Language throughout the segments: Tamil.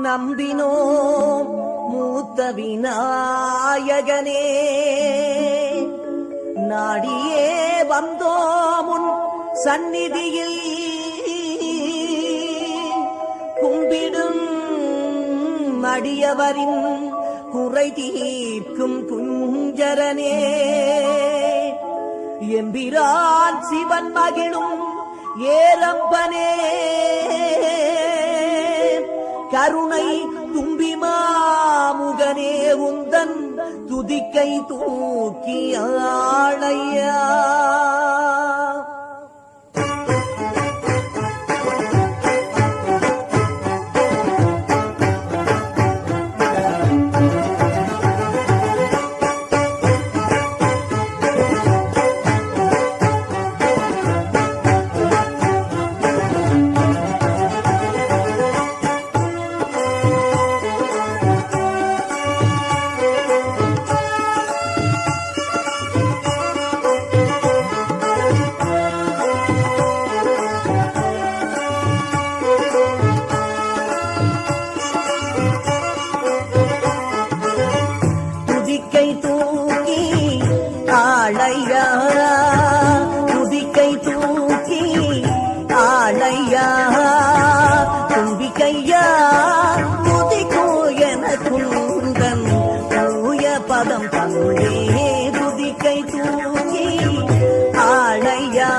நம்பினோம் மூத்த விநாயகனே, நாடியே வந்தோமுன் சந்நிதியில் கும்பிடும் அடியவரின் குறை தீர்க்கும் குஞ்சரனே, எம்பிரான் சிவன் மகிழும் ஏரம்பனே, கருணை தும்பிமாமுகனே, உந்தன் துதிக்கை தூக்கி ஆளையா. ஆளையா துதிக்கை தூக்கி ஆளையா, தும்பிக்கையா துதிக்கோ என குந்தன் தூய பதம் தந்தே, துதிக்கை தூக்கி ஆளையா,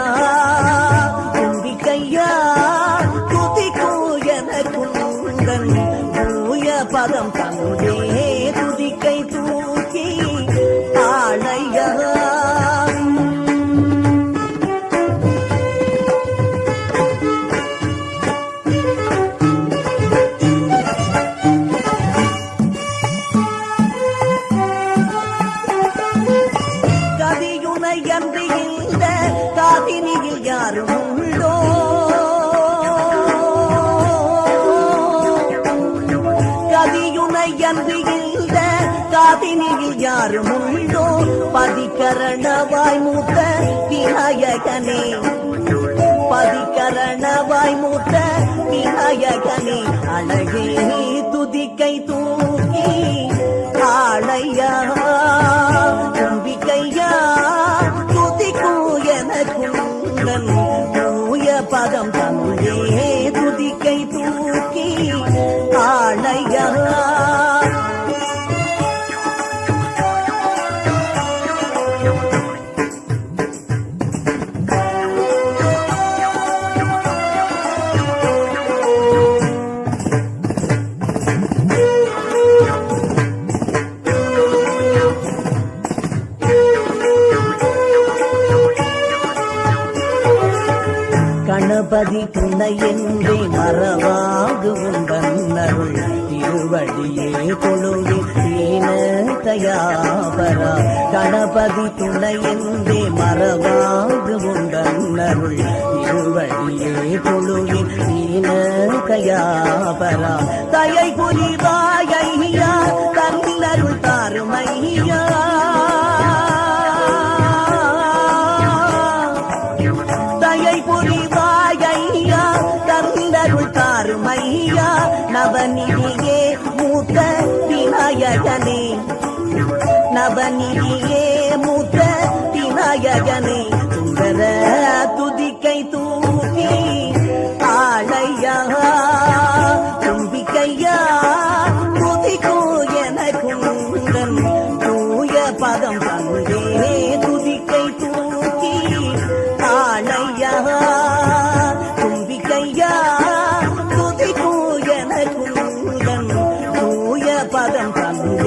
தும்பிக்கையா துதிக்கோ என குந்தன் தூய பதம் தந்தே, துதிக்கை தூக்கி ஆளையா. கதியுனை அன்றி இந்த காதினியில் யாரும் உண்டோ, கதியுனை அன்றி இந்த காதினியில் யாரும் உண்டோ, பதிகரணவாய் மூத்த விநாயகனே, பதிகரணவாய் மூத்த விநாயகனே, அழகே துதிக்கை தூக்கி ஆளையா, தும்பிக்கையா துதிக்கூ என குந்தன் தூய பதம் தந்தே, துதிக்கை தூக்கி ஆளையா. கணபதி துணை என்றே மறவாகு உந்தன்னருள் திருவடியே கொழுவி தீன தயாபரா, கணபதி துணை என்றே மறவாகு உந்தன்னருள் திருவடியே கொழுவி தீன தயாபரா, தயை புரிவாயா தன்னருள் தாருமையா, தயை புரிவாயா தந்தருள் தாருமையா, நவநிதியே மூத்த விநாயகனே, நவநிதியே மூத்த விநாயகனே, சுந்தர துதிக்கை தூக்கி ஆளையா, தும்பிக்கையா துதிக்கோ என குந்தன் தூய பதம் தந்தே, துதிக்கை தூக்கி ஆளையா, தும்பிக்கையா துதிக்கோ என குந்தன் தூய பதம் தந்தே.